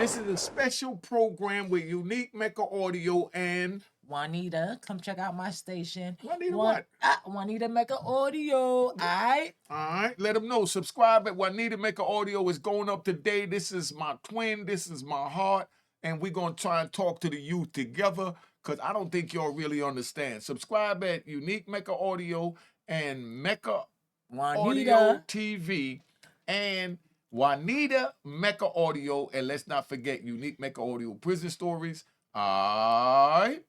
This is a special program with Unique Mecca Audio and Juanita. Come check out my station. Juanita what? Juanita Mecca Audio. All right. All right. Let them know. Subscribe at Juanita Mecca Audio. Is going up today. This is my twin. This is my heart. And we're going to try and talk to the youth together because I don't think y'all really understand. Subscribe at Unique Mecca Audio and Mecca Audio TV and Juanita Mecca Audio. And let's not forget Unique Mecca Audio Prison Stories. All right.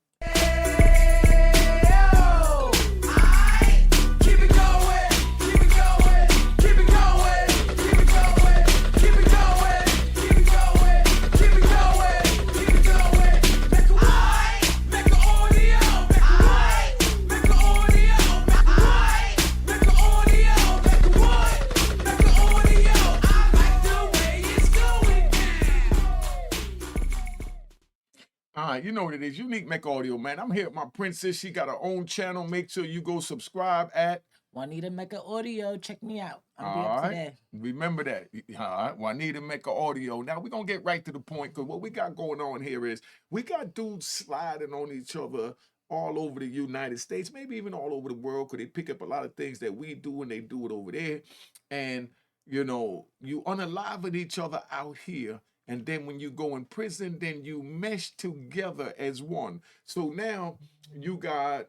All right, you know what it is. Unique Mecca Audio, man. I'm here with my princess. She got her own channel. Make sure you go subscribe at Juanita Mecca Audio. Check me out. All right. Remember that. All right. Juanita Mecca Audio. Now, we're going to get right to the point because what we got going on here is we got dudes sliding on each other all over the United States, maybe even all over the world because they pick up a lot of things that we do and they do it over there. And, you know, you unalive each other out here. And then when you go in prison, then you mesh together as one. So now you got,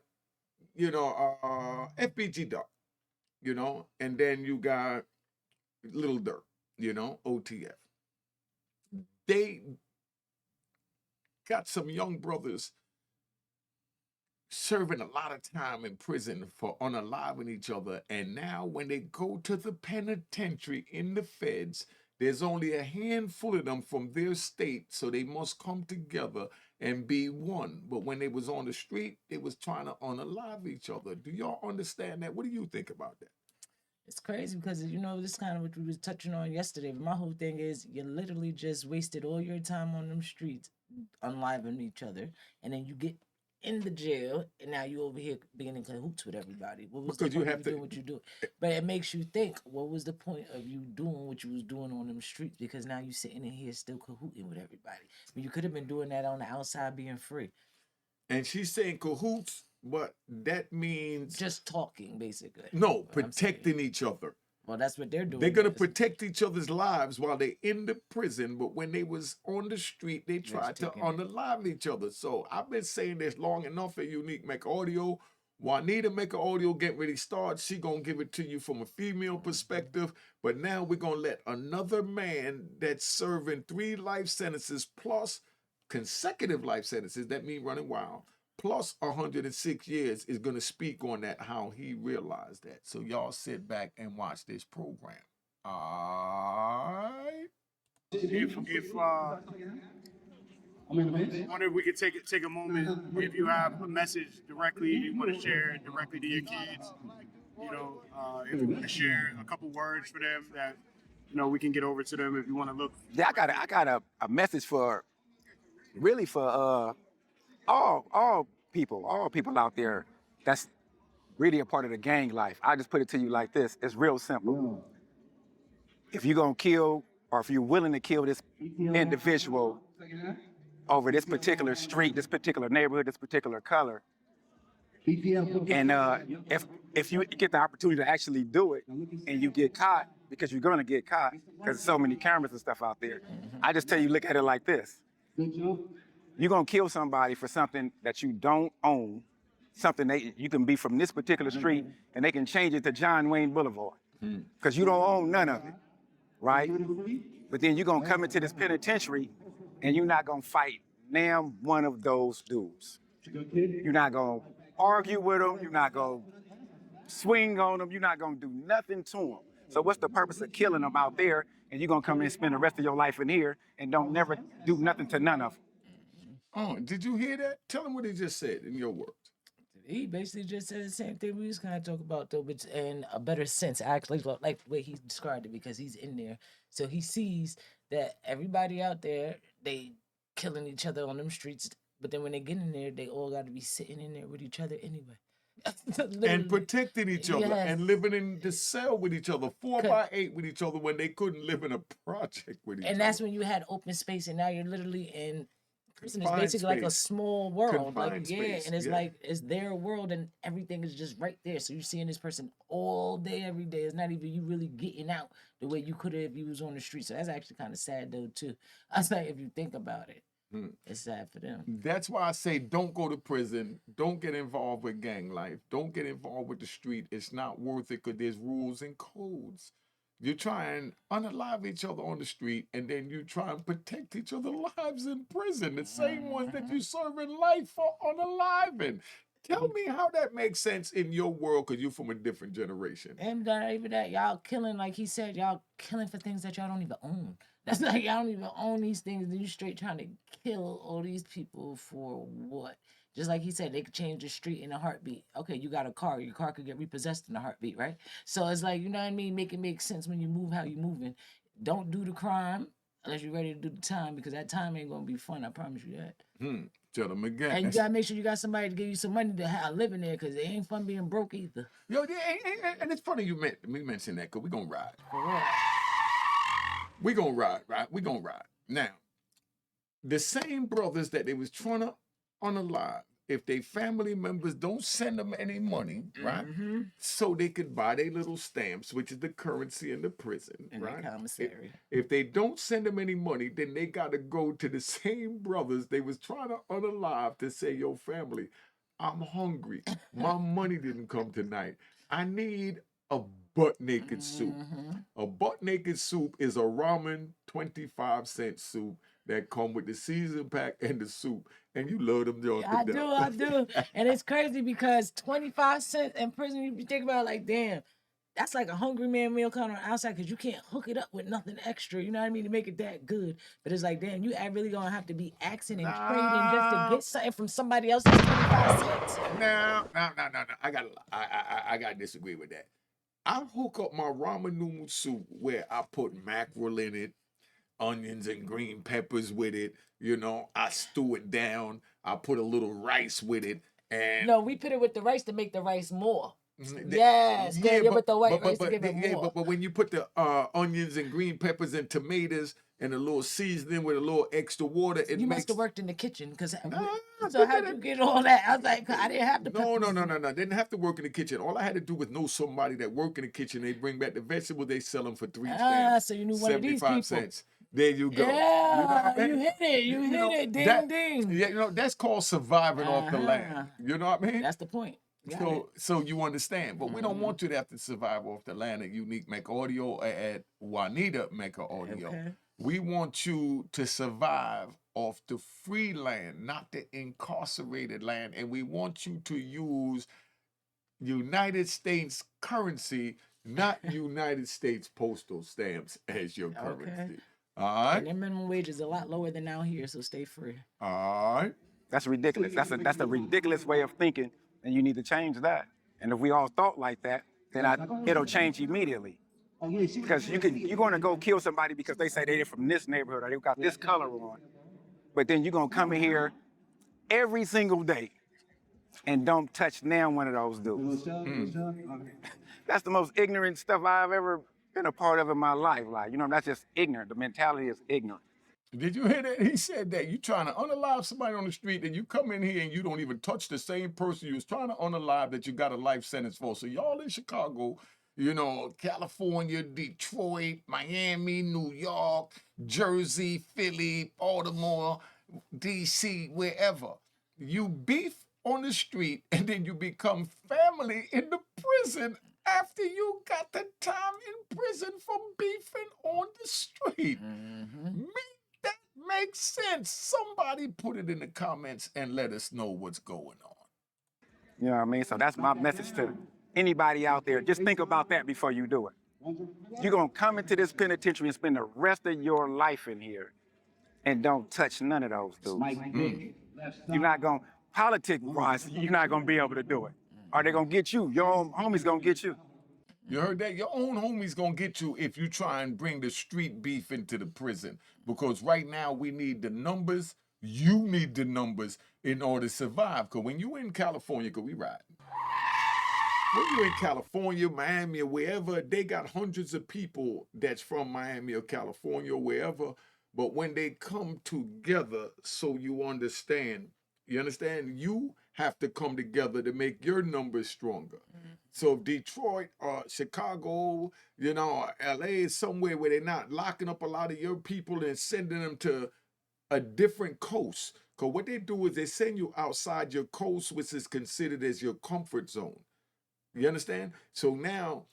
you know, FBG Duck, you know, and then you got Lil Durk, you know, OTF. They got some young brothers serving a lot of time in prison for unaliving each other. And now when they go to the penitentiary in the feds, there's only a handful of them from their state, so they must come together and be one. But when they was on the street, they was trying to unalive each other. Do y'all understand that? What do you think about that? It's crazy because, you know, this kind of what we was touching on yesterday. But my whole thing is you literally just wasted all your time on them streets unaliving each other. And then you get in the jail, and now you over here being in cahoots with everybody. What was because the point you have to doing what you do? But it makes you think, what was the point of you doing what you was doing on them streets? Because now you sitting in here still cahooting with everybody. But you could have been doing that on the outside being free. And she's saying cahoots, but that means just talking, basically. No, protecting each other. Well, that's what they're doing. They're gonna protect each other's lives while they're in the prison, but when they was on the street, they tried to unalive each other. So I've been saying this long enough at Unique Mecca Audio. Juanita Mecca Audio get ready to start. She gonna give it to you from a female perspective. But now we're gonna let another man that's serving 3 life sentences plus consecutive life sentences, that mean running wild, plus 106 years is going to speak on that, how he realized that. So y'all sit back and watch this program. All right. I wonder if we could take a moment, if you have a message directly you want to share directly to your kids, you know, if you want to share a couple words for them that, you know, we can get over to them if you want to look. Yeah, I got a message for all people out there that's really a part of the gang life. I just put it to you like this. It's real simple. If you're going to kill, or if you're willing to kill this individual over this particular street, this particular neighborhood, this particular color, and if you get the opportunity to actually do it and you get caught, because you're going to get caught because there's so many cameras and stuff out there, I just tell you, look at it like this. You're going to kill somebody for something that you don't own, something that you can be from this particular street and they can change it to John Wayne Boulevard because you don't own none of it, right? But then you're going to come into this penitentiary and you're not going to fight damn one of those dudes. You're not going to argue with them. You're not going to swing on them. You're not going to do nothing to them. So what's the purpose of killing them out there and you're going to come in and spend the rest of your life in here and don't never do nothing to none of them? Oh, did you hear that? Tell him what he just said in your words. He basically just said the same thing we was kind of talking about, though, but in a better sense, actually, like the way he described it, because he's in there. So he sees that everybody out there, they killing each other on them streets, but then when they get in there, they all got to be sitting in there with each other anyway. Literally. and protecting each other Yes. and living in the cell with each other, 4 Could- by 8 with each other when they couldn't live in a project with each other. And that's when you had open space, and now you're literally in prison. It's Confined basically like a space. small world. Confined Like, yeah, space, and it's yeah. like it's their world, and everything is just right there. So you're seeing this person all day, every day. It's not even you really getting out the way you could have if you was on the street. So that's actually kind of sad though too. I was like, if you think about it, it's sad for them. That's why I say don't go to prison. Don't get involved with gang life. Don't get involved with the street. It's not worth it because there's rules and codes. You try and unalive each other on the street, and then you try and protect each other's lives in prison. The same ones that you serve in life for unaliving. Tell me how that makes sense in your world because you're from a different generation. And not even that, y'all killing, like he said, y'all killing for things that y'all don't even own. That's like y'all don't even own these things, and you straight trying to kill all these people for what? Just like he said, they could change the street in a heartbeat. Okay, you got a car, your car could get repossessed in a heartbeat, right? So it's like, you know what I mean? Make it make sense when you move how you moving. Don't do the crime unless you're ready to do the time, because that time ain't gonna be fun. I promise you that. Tell them again. And you gotta make sure you got somebody to give you some money to have living there, because it ain't fun being broke either. Yo, and it's funny you mentioned that because we're going to ride. For real. We're going to ride, right? We're going to ride. Now, the same brothers that they was trying to unalive, if they family members don't send them any money, right? So they could buy their little stamps, which is the currency in the prison, In right? the commissary. If they don't send them any money, then they got to go to the same brothers they was trying to unalive to say, yo, family, I'm hungry. My money didn't come tonight. I need a butt naked soup. A butt naked soup is a ramen 25-cent soup that come with the season pack and the soup, and you love them joints to death. I do. And it's crazy because 25 cents in prison, you think about it like, damn, that's like a hungry man meal kind of outside, because you can't hook it up with nothing extra, you know what I mean, to make it that good. But it's like, damn, you really gonna have to be asking and trading just to get something from somebody else that's 25 cents. No. I gotta disagree with that. I hook up my ramen noodle soup where I put mackerel in it, onions and green peppers with it. You know, I stew it down. I put a little rice with it, and No, we put it with the rice to make the rice more. Yes, yeah, with the white rice to give it more. but when you put the onions and green peppers and tomatoes and a little seasoning with a little extra water, it You makes. must have worked in the kitchen, because so how'd you get all that? I was like, I didn't have to. No. Didn't have to work in the kitchen. All I had to do was know somebody that worked in the kitchen. They bring back the vegetables. They sell them for 3 stamps. So you knew one of these 75 people. cents. There you go. Yeah, you hit it. You hit know, it. Ding, that- ding. Yeah, that's called surviving off the land. You know what I mean? That's the point. Got it. So you understand, but we don't want you to have to survive off the land at Unique Mecca Audio or at Juanita Mecca Audio. Okay. We want you to survive off the free land, not the incarcerated land, and we want you to use United States currency, not United States postal stamps as your currency. All right. And their minimum wage is a lot lower than out here, so stay free. All right. That's ridiculous. That's a ridiculous way of thinking, and you need to change that. And if we all thought like that, then it'll change immediately. Because you're going to go kill somebody because they say they're from this neighborhood or they've got this color on, but then you're going to come in here every single day and don't touch now one of those dudes. That's the most ignorant stuff I've ever been a part of in my life. Like, that's just ignorant. The mentality is ignorant. Did you hear that? He said that you trying to unalive somebody on the street, and you come in here and you don't even touch the same person you was trying to unalive that you got a life sentence for. So y'all in Chicago, California, Detroit, Miami, New York, Jersey, Philly, Baltimore, DC, wherever, you beef on the street and then you become family in the prison after you got the time in prison for beefing on the street. That makes sense. Somebody put it in the comments and let us know what's going on. You know what I mean? So that's my message to anybody out there. Just think about that before you do it. You're going to come into this penitentiary and spend the rest of your life in here and don't touch none of those dudes. You're not going, politics-wise, you're not going to be able to do it. Are they going to get you? Your own homies going to get you. You heard that? Your own homie's gonna get you if you try and bring the street beef into the prison. Because right now we need the numbers. You need the numbers in order to survive. Because when you in California, because we ride, when you're in California, Miami, or wherever, they got hundreds of people that's from Miami or California or wherever. But when they come together, so you understand, you have to come together to make your numbers stronger. So Detroit or Chicago, LA is somewhere where they're not locking up a lot of your people and sending them to a different coast. Because what they do is they send you outside your coast, which is considered as your comfort zone. You understand? So now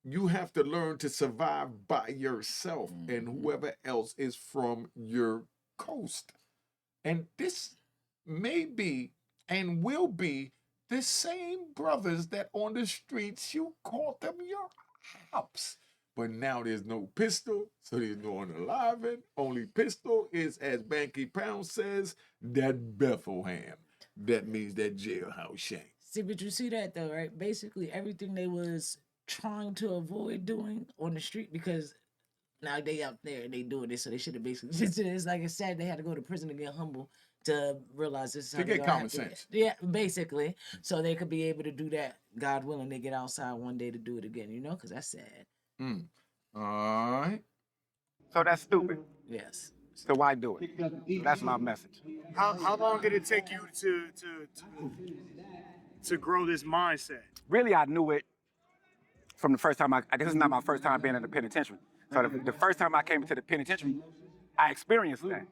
you have to learn to survive by yourself and whoever else is from your coast. And this may be and will be the same brothers that on the streets you called them your Opps. But now there's no pistol, so there's no unaliving. Only pistol is, as Banky Pound says, that Bethlehem. That means that jailhouse shank. See, but you see that though, right? Basically, everything they was trying to avoid doing on the street because now they out there and they doing this, so they should have basically just it's like I said, they had to go to prison to get humble to realize this is how To they get gonna common have to- sense. Yeah, basically, so they could be able to do that. God willing, they get outside one day to do it again. Because that's sad. All right. So that's stupid. Yes. So why do it? So that's my message. How long did it take you to grow this mindset? Really, I knew it from the first time I guess it's not my first time being in the penitentiary. So the first time I came into the penitentiary, I experienced that.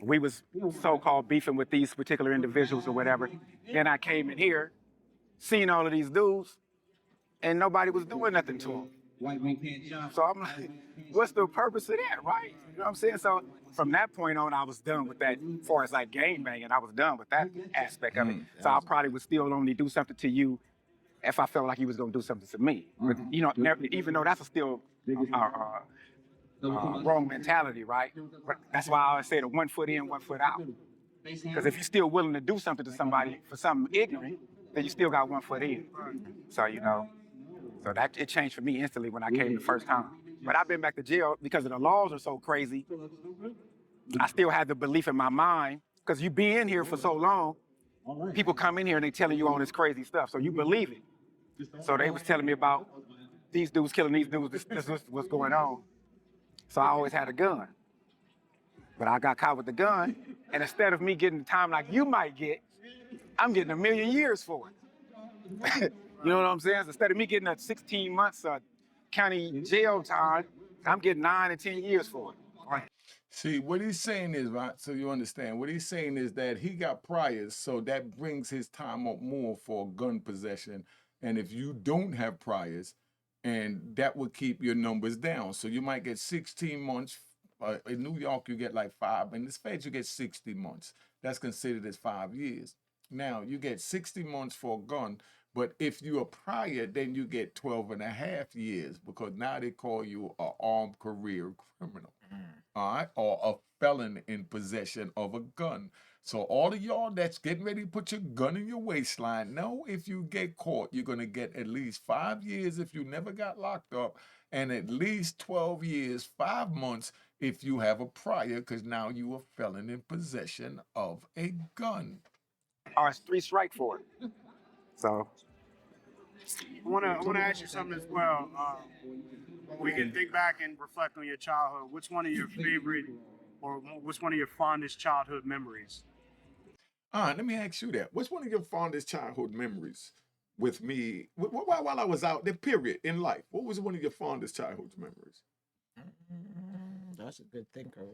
We was so-called beefing with these particular individuals or whatever. Then I came in here, seen all of these dudes, and nobody was doing nothing to them. So I'm like, what's the purpose of that, right? You know what I'm saying? So from that point on, I was done with that. As far as like gang banging, I was done with that aspect of it. So I probably would still only do something to you if I felt like he was gonna do something to me. But, even though that's still wrong mentality, right? But that's why I always say the 1 foot in, 1 foot out. Because if you're still willing to do something to somebody for something ignorant, then you still got 1 foot in. So so that it changed for me instantly when I came the first time. But I've been back to jail because of the laws are so crazy. I still had the belief in my mind because you be in here for so long. People come in here and they telling you all this crazy stuff, so you believe it. So they was telling me about these dudes killing these dudes. This is what's going on. So I always had a gun. But I got caught with the gun, and instead of me getting the time like you might get, I'm getting 1,000,000 years for it. You know what I'm saying? So instead of me getting 16 months county jail time, I'm getting 9 and 10 years for it. Right? See, what he's saying is, right, so you understand, what he's saying is that he got priors, so that brings his time up more for gun possession. And if you don't have priors, and that would keep your numbers down. So you might get 16 months. In New York, you get like 5. In the States, you get 60 months. That's considered as 5 years. Now, you get 60 months for a gun, but if you're prior, then you get 12 and a half years because now they call you an armed career criminal, all right, or a felon in possession of a gun. So all of y'all that's getting ready to put your gun in your waistline, know if you get caught, you're going to get at least 5 years if you never got locked up, and at least 12 years, 5 months if you have a prior, because now you are felon in possession of a gun. Or it's 3 strike for it. So I want to ask you something as well. We can think back and reflect on your childhood. What's one of your favorite, or what's one of your fondest childhood memories? All right, let me ask you that. What's one of your fondest childhood memories with me while I was out there, period, in life? What was one of your fondest childhood memories? That's a good thinker. It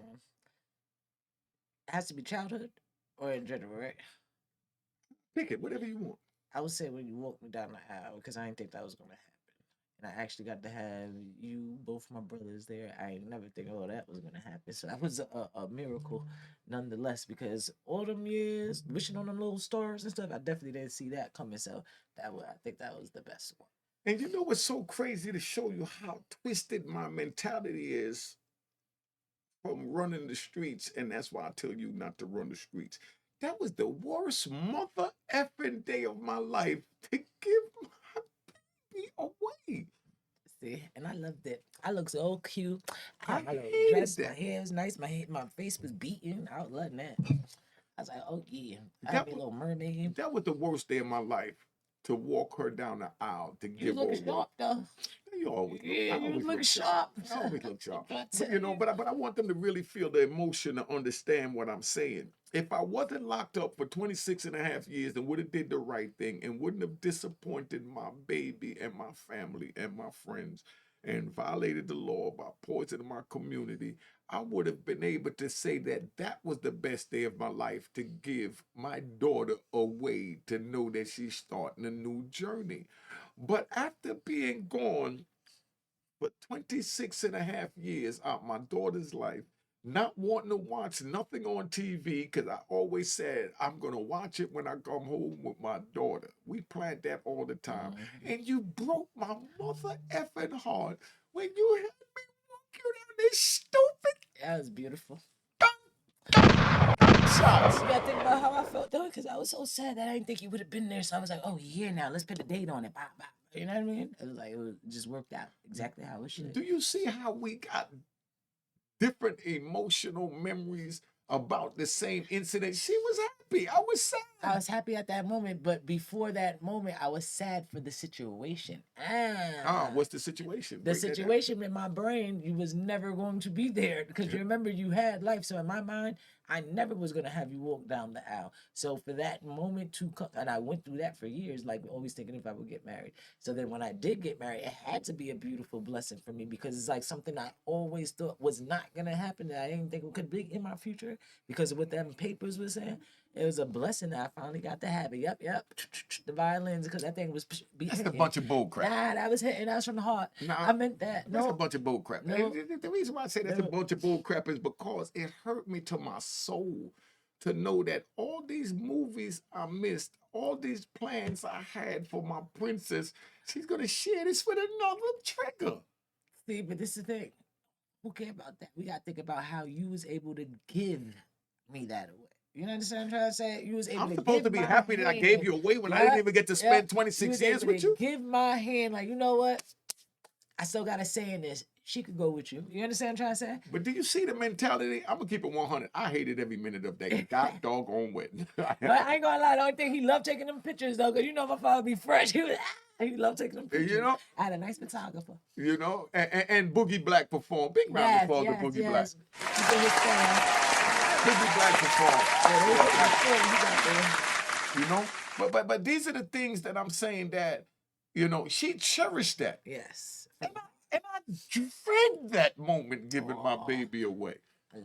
has to be childhood or in general, right? Pick it, whatever you want. I would say when you walked me down the aisle because I didn't think that was gonna happen. And I actually got to have you, both my brothers there. I ain't never think, oh, that was gonna happen. So that was a miracle, nonetheless. Because all them years wishing on them little stars and stuff, I definitely didn't see that coming. So I think that was the best one. And you know what's so crazy to show you how twisted my mentality is from running the streets, and that's why I tell you not to run the streets. That was the worst mother effing day of my life to give my baby away. See, and I loved it. I looked so cute. I had my little hated dress, my that. hair was nice, my face was beaten. I was loving that. I was like, oh yeah. I That had me a was- little mermaid. That was the worst day of my life to walk her down the aisle to You give look her. sharp though. You always look, Yeah, I you always look sharp. sharp. I always look sharp. I But tell you know, you. but I want them to really feel the emotion to understand what I'm saying. If I wasn't locked up for 26 and a half years and would have did the right thing and wouldn't have disappointed my baby and my family and my friends and violated the law by poisoning my community, I would have been able to say that that was the best day of my life, to give my daughter away, to know that she's starting a new journey. But after being gone for 26 and a half years out my daughter's life, not wanting to watch nothing on TV, because I always said I'm going to watch it when I come home with my daughter. We planned that all the time. And you broke my mother effing heart when you had me walk you down this stupid That was beautiful. shots. You gotta think about how I felt though, because I was so sad that I didn't think you would have been there. So I was like, oh, here now, let's put a date on it. Bye, bye. You know what I mean? It was like, it just worked out exactly how it should. Do you see how we got different emotional memories about the same incident? She was happy. I was sad. I was happy at that moment, but before that moment, I was sad for the situation. What's the situation? The Break that down. situation in my brain, you was never going to be there because you remember you had life. So in my mind, I never was going to have you walk down the aisle. So for that moment to come, and I went through that for years, like always thinking if I would get married. So then when I did get married, it had to be a beautiful blessing for me because it's like something I always thought was not going to happen that I didn't think it could be in my future because of what them papers were saying. It was a blessing that I finally got to have it. Yep. The violins, because that thing was That's a bunch of bull crap. Nah, that was hitting. That was from the heart. I meant that. That's No, a bunch of bull crap. No. The reason why I say that's a bunch of bull crap is because it hurt me to my soul to know that all these movies I missed, all these plans I had for my princess, she's gonna share this with another trigger. See, but this is the thing. Who care about that? We gotta think about how you was able to give me that away. You understand what I'm trying to say? You was able I'm to supposed give to be my happy that I hand. gave you away when I didn't even get to spend 26 years with you. Give my hand, like, you know what? I still got a say in this. She could go with you. You understand what I'm trying to say? But do you see the mentality? I'm gonna keep it 100. I hated every minute of that god doggone wedding. But I ain't gonna lie, the only thing he loved taking them pictures though, because you know my father be fresh. He loved taking them pictures. You know? I had a nice photographer. You know, and Boogie Black performed. Big round of applause to Boogie Black. He did his thing. Boogie Black performed. Yeah, You know, but these are the things that I'm saying that, you know, she cherished that. yes. And I dread that moment giving my baby away.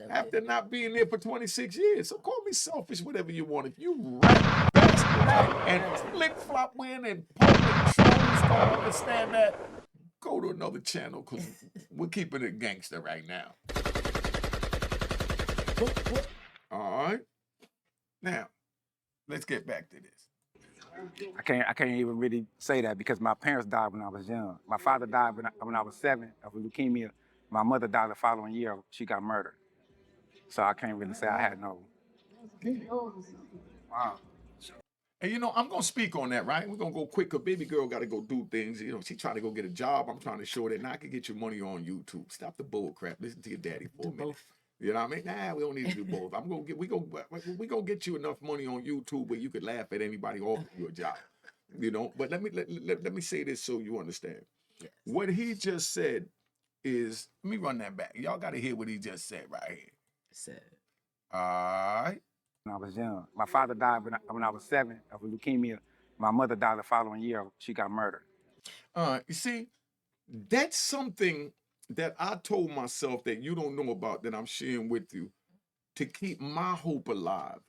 After not being there for 26 years. So call me selfish, whatever you want. If you rap bastard and flip-flop win and public trolls don't understand that, go to another channel because we're keeping it gangster right now. All right. Now, let's get back to this. I can't even really say that because my parents died when I was young. My father died when I was 7 of leukemia. My mother died the following year. She got murdered. So I can't really say I had no. Wow. And you know, I'm gonna speak on that, right? We're gonna go quick because baby girl gotta go do things. You know, she trying to go get a job. I'm trying to show that now I can get your money on YouTube. Stop the bull crap. Listen to your daddy for a minute. Both. You know what I mean? Nah, we don't need to do both. We gonna get you enough money on YouTube where you could laugh at anybody offering you a job. You know, but let me say this so you understand. Yes. What he just said is, let me run that back. Y'all gotta hear what he just said right here. Said. All right. When I was young. My father died when I was 7 of leukemia. My mother died the following year. She got murdered. You see, that's something that I told myself that you don't know about that I'm sharing with you to keep my hope alive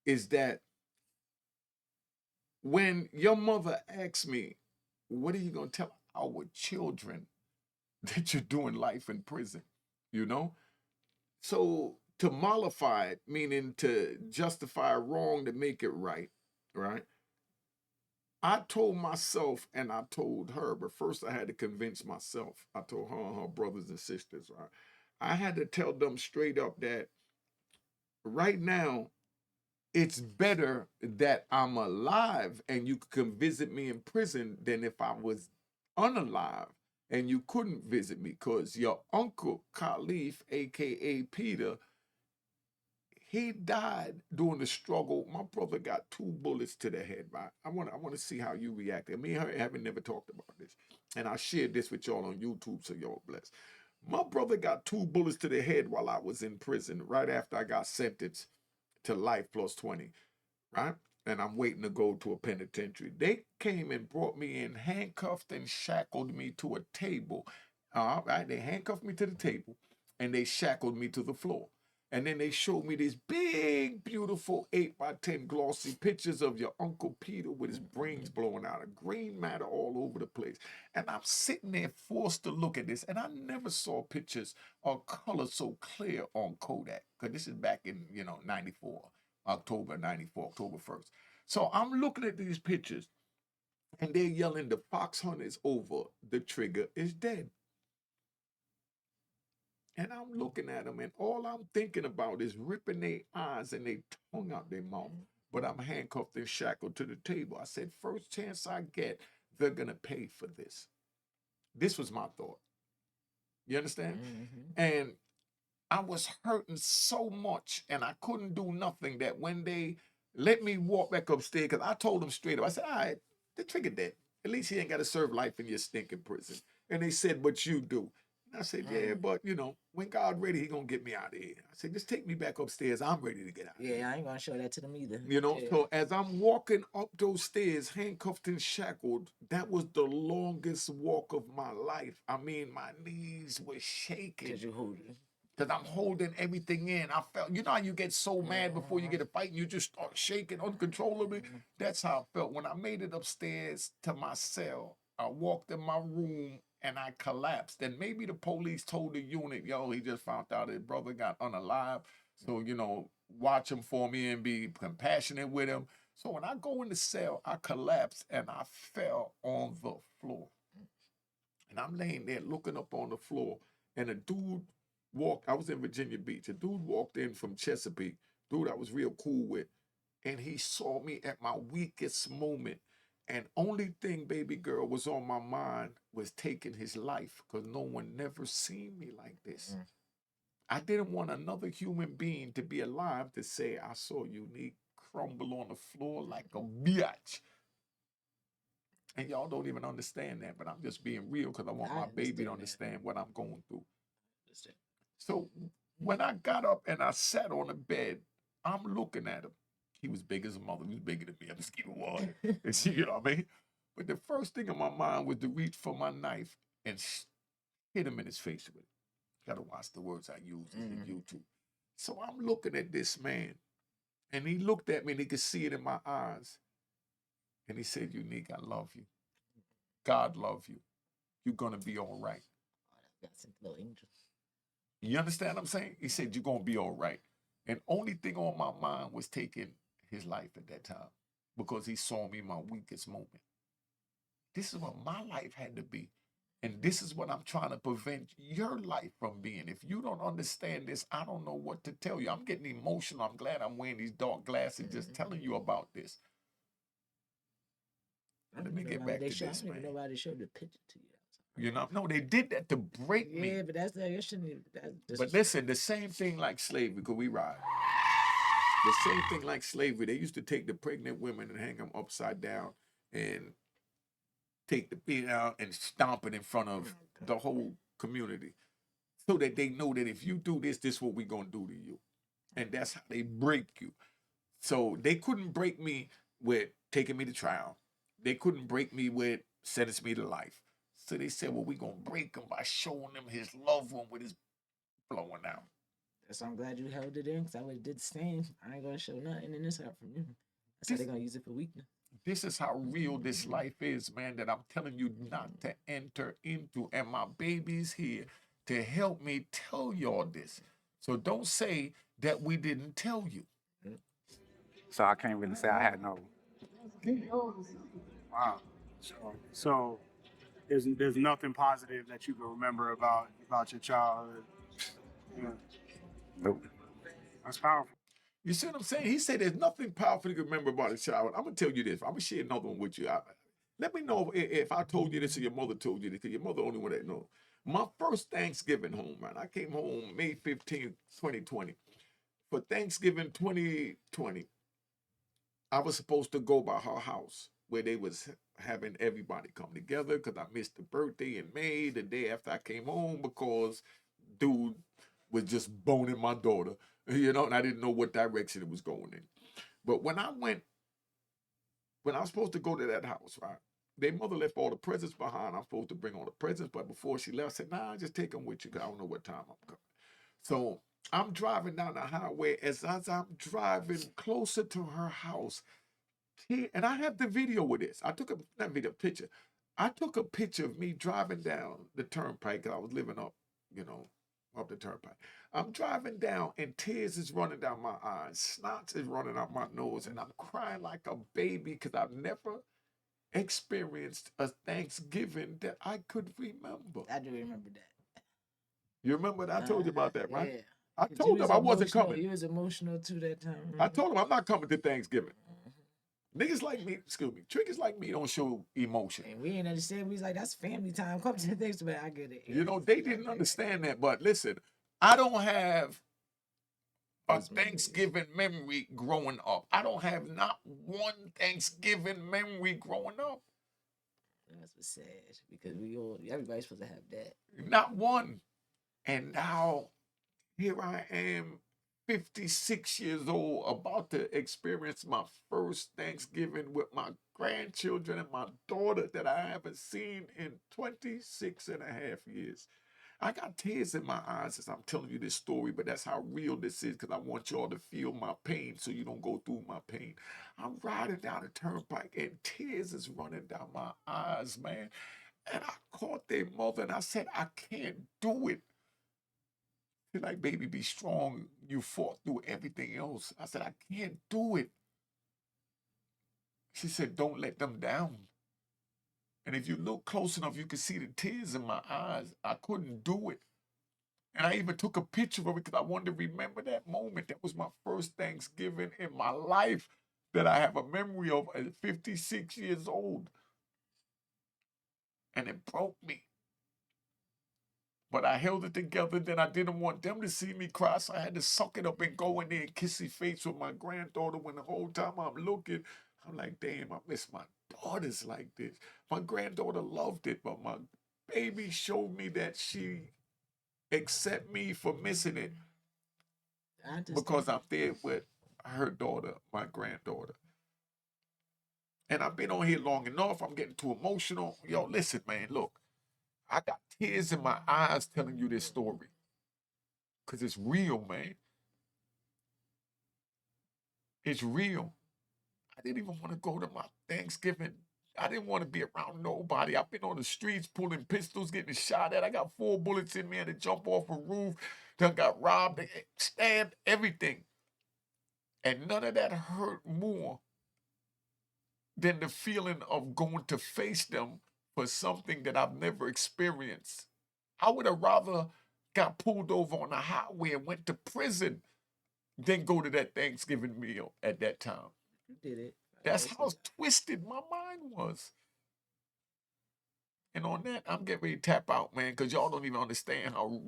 is that when your mother asks me, what are you going to tell our children that you're doing life in prison? You know? So to mollify it, meaning to justify wrong to make it right, right? I told myself and I told her, but first I had to convince myself. I told her and her brothers and sisters, right? I had to tell them straight up that right now, it's better that I'm alive and you could come visit me in prison than if I was unalive and you couldn't visit me because your uncle Khalif, aka Peter, He died during the struggle. My brother got 2 bullets to the head, right? I want to see how you react. Me and her haven't never talked about this. And I shared this with y'all on YouTube, so y'all blessed. My brother got 2 bullets to the head while I was in prison, right after I got sentenced to life plus 20, right? And I'm waiting to go to a penitentiary. They came and brought me in, handcuffed and shackled me to a table. All right, they handcuffed me to the table and they shackled me to the floor. And then they showed me these big, beautiful 8x10 glossy pictures of your Uncle Peter with his brains blowing out, a green matter all over the place. And I'm sitting there forced to look at this. And I never saw pictures of color so clear on Kodak. Because this is back in, 94, October 94, October 1st. So I'm looking at these pictures and they're yelling, the fox hunt is over, the trigger is dead. And I'm looking at them, and all I'm thinking about is ripping their eyes and their tongue out their mouth. But I'm handcuffed and shackled to the table. I said, first chance I get, they're going to pay for this. This was my thought. You understand? And I was hurting so much, and I couldn't do nothing, that when they let me walk back upstairs, because I told them straight up, I said, all right, the trigger dead. At least he ain't got to serve life in your stinking prison. And they said, but you do. And I said, yeah, but, when God ready, he going to get me out of here. I said, just take me back upstairs. I'm ready to get out of here. Yeah, I ain't going to show that to them either. So as I'm walking up those stairs, handcuffed and shackled, that was the longest walk of my life. I mean, my knees were shaking. Because you hold it. Because I'm holding everything in. I felt, how you get so mad before you get a fight and you just start shaking uncontrollably? That's how I felt. When I made it upstairs to my cell, I walked in my room and I collapsed. And maybe the police told the unit, yo, he just found out his brother got unalive. So, watch him for me and be compassionate with him. So when I go in the cell, I collapsed and I fell on the floor. And I'm laying there looking up on the floor, and a dude I was in Virginia Beach. A dude walked in from Chesapeake, dude I was real cool with, and he saw me at my weakest moment. And only thing, baby girl, was on my mind was taking his life, because no one never seen me like this. I didn't want another human being to be alive to say, I saw Unique crumble on the floor like a bitch. And y'all don't even understand that, but I'm just being real because I want my baby to understand what I'm going through. So when I got up and I sat on the bed, I'm looking at him. He was big as a mother. He was bigger than me. I'm just keeping water. You know what I mean? But the first thing in my mind was to reach for my knife and hit him in his face with it. Got to watch the words I use in YouTube. So I'm looking at this man, and he looked at me, and he could see it in my eyes. And he said, Unique, I love you. God love you. You're going to be all right. That's a little angel. You understand what I'm saying? He said, you're going to be all right. And only thing on my mind was taking his life at that time, because he saw me in my weakest moment. This is what my life had to be. And this is what I'm trying to prevent your life from being. If you don't understand this, I don't know what to tell you. I'm getting emotional. I'm glad I'm wearing these dark glasses just telling you about this. Let me get back to this, man. I don't even know why they showed the picture to you. No, they did that to break me. Yeah, but that's that. You shouldn't. But listen, the same thing like slavery, because we ride. The same thing like slavery. They used to take the pregnant women and hang them upside down and take the feet out and stomp it in front of the whole community, so that they know that if you do this, this is what we're going to do to you. And that's how they break you. So they couldn't break me with taking me to trial. They couldn't break me with sentencing me to life. So they said, well, we're going to break him by showing him his loved one with his blowing out. So I'm glad you held it in, because I would have did the same. I ain't going to show nothing in this out from you. That's how they're going to use it for weakness. This is how real this life is, man, that I'm telling you not to enter into. And my baby's here to help me tell y'all this. So don't say that we didn't tell you. So I can't really say I had no. Wow. So there's nothing positive that you can remember about your childhood. Yeah. Nope. That's powerful. You see what I'm saying? He said there's nothing powerful to remember about a child. I'm going to tell you this. I'm going to share another one with you. Let me know if I told you this or your mother told you this, because your mother the only one that knows. My first Thanksgiving home, man. I came home May 15, 2020. for Thanksgiving 2020, I was supposed to go by her house where they was having everybody come together because I missed the birthday in May, the day after I came home, because dude was just boning my daughter, and I didn't know what direction it was going in. But when I was supposed to go to that house, right? Their mother left all the presents behind. I'm supposed to bring all the presents, but before she left, I said, "Nah, just take them with you because I don't know what time I'm coming." So I'm driving down the highway. As I'm driving closer to her house, and I have the video with this. I took not video, picture. I took a picture of me driving down the turnpike because I was living up, up the turnpike. I'm driving down and tears is running down my eyes, snots is running out my nose, and I'm crying like a baby because I've never experienced a Thanksgiving that I could remember. I do remember that. You remember that? I told you about that, right? Yeah. I 'Cause told you them I wasn't emotional- coming. You was emotional too that time. I told them I'm not coming to Thanksgiving. Niggas like me, excuse me, triggers like me don't show emotion. And we ain't understand. We was like, that's family time. Come to the things, but I get it. They didn't understand that. But listen, I don't have a Thanksgiving memory growing up. I don't have not one Thanksgiving memory growing up. That's what's sad because everybody's supposed to have that. Not one. And now here I am, 56 years old, about to experience my first Thanksgiving with my grandchildren and my daughter that I haven't seen in 26 and a half years. I got tears in my eyes as I'm telling you this story, but that's how real this is because I want y'all to feel my pain so you don't go through my pain. I'm riding down the turnpike and tears is running down my eyes, man. And I caught their mother and I said, I can't do it. She's like, baby, be strong. You fought through everything else. I said, I can't do it. She said, don't let them down. And if you look close enough, you can see the tears in my eyes. I couldn't do it. And I even took a picture of it because I wanted to remember that moment. That was my first Thanksgiving in my life that I have a memory of at 56 years old. And it broke me. But I held it together. Then I didn't want them to see me cry, so I had to suck it up and go in there and kiss his face with my granddaughter. When the whole time I'm looking, I'm like, damn, I miss my daughters like this. My granddaughter loved it, but my baby showed me that she accept me for missing it because I'm there with her daughter, my granddaughter. And I've been on here long enough. I'm getting too emotional. Yo, listen, man, look. I got tears in my eyes telling you this story. Because it's real, man. It's real. I didn't even want to go to my Thanksgiving. I didn't want to be around nobody. I've been on the streets pulling pistols, getting shot at. I got 4 bullets in me and to jump off a roof. Then got robbed, stabbed, everything. And none of that hurt more than the feeling of going to face them for something that I've never experienced. I would have rather got pulled over on the highway and went to prison than go to that Thanksgiving meal at that time. You did it. That's how twisted my mind was. And on that, I'm getting ready to tap out, man, because y'all don't even understand how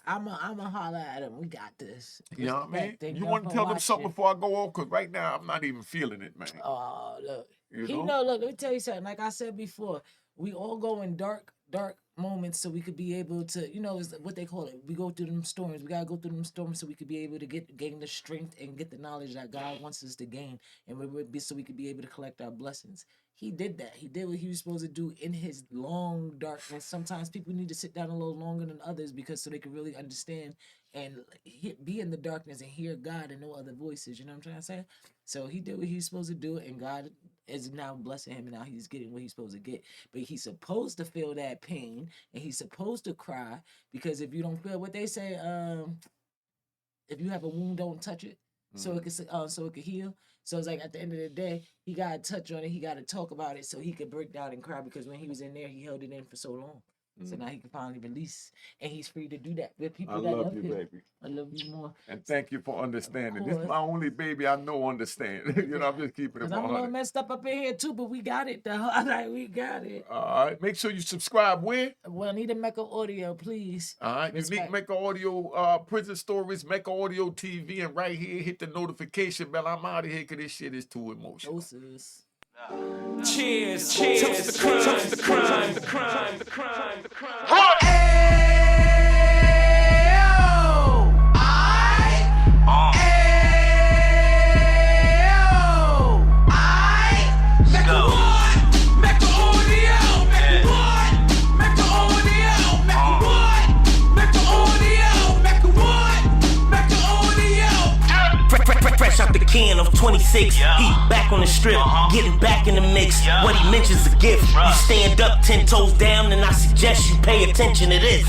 I'm a holler at him. We got this. you know what I mean? Thank You y'all want to for tell them something watching. before I go on? Because right now, I'm not even feeling it, man. Oh, look. You know? Look, let me tell you something. Like I said before, we all go in dark moments so we could be able to, is what they call it. We go through them storms. We gotta go through them storms so we could be able to gain the strength and get the knowledge that God wants us to gain, and so we could be able to collect our blessings. He did that. He did what he was supposed to do in his long darkness. Sometimes people need to sit down a little longer than others because so they can really understand and be in the darkness and hear God and no other voices. You know what I'm trying to say? So he did what he was supposed to do, and God is now blessing him, and now he's getting what he's supposed to get. But he's supposed to feel that pain, and he's supposed to cry, because if you don't feel what they say, if you have a wound, don't touch it, so it can heal. So it's like at the end of the day, he got to touch on it, he got to talk about it, so he could break down and cry, because when he was in there, he held it in for so long. So now he can finally release, and he's free to do that with people I that love love you, him. baby. I love you more. And thank you for understanding. This is course. my only baby I know understand. You know, I'm just keeping it Cause I'm a little 100. messed up in here too, but we got it though. All right, we got it. All right. Make sure you subscribe where? Well, need a Mecca audio, please. All right. Respect. Unique Mecca Audio Prison Stories, Mecca Audio TV, and right here, hit the notification bell. I'm out of here because this shit is too emotional. Doses. Cheers, cheers, toast the crime, toast the crime, the crime, the crime, the crime. Fresh out the can of 26, he back on the strip, getting back in the mix. What he mentions a gift. You stand up 10 toes down, and I suggest you pay attention to this.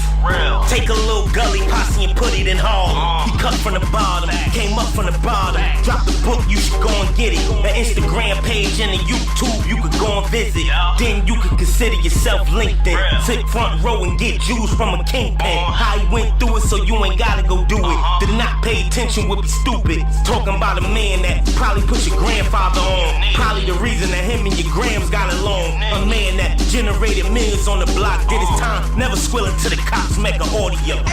Take a little gully posse and put it in hall. He cut from the bottom, came up from the bottom. Drop the book, you should go and get it. An Instagram page and a YouTube, you could go and visit. Then you could consider yourself LinkedIn. Sit front row and get Jews from a kingpin. How he went through it, so you ain't gotta go do it. To not pay attention would be stupid. Talking about a man that probably put your grandfather on. Probably the reason that him and your grams got along. A man that generated millions on the block, did his time, never squilling to the cops, Mecca audio.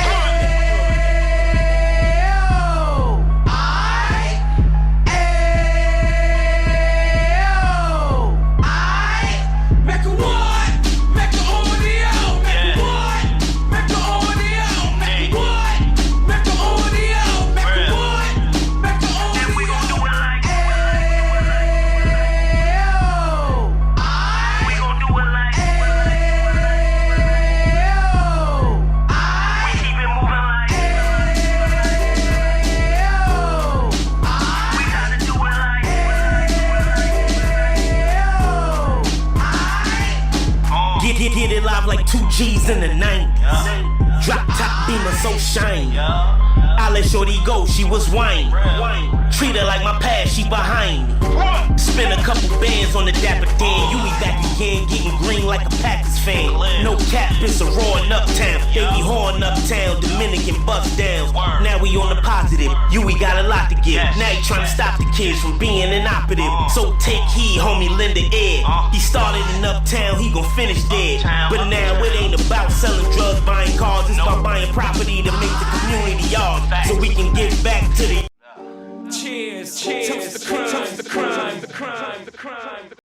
Get it live like 2 G's in the 90s. Drop top beamer so shiny. I let shorty go, she was whining. Treat her like my past, she behind me. Spend a couple bands on the dapper Dan. You eat back again, getting green like a Packers fan. No cap, it's a roaring uptown. Baby horn uptown, Dominican bust downs. Now we on the positive, we got a lot to give. Now he trying to stop the kids from being inoperative. So take heed, homie, lend a ear. He started in uptown, he gon' finish dead. But now it ain't about selling drugs, buying cars. It's about buying property to make the community yard. So we can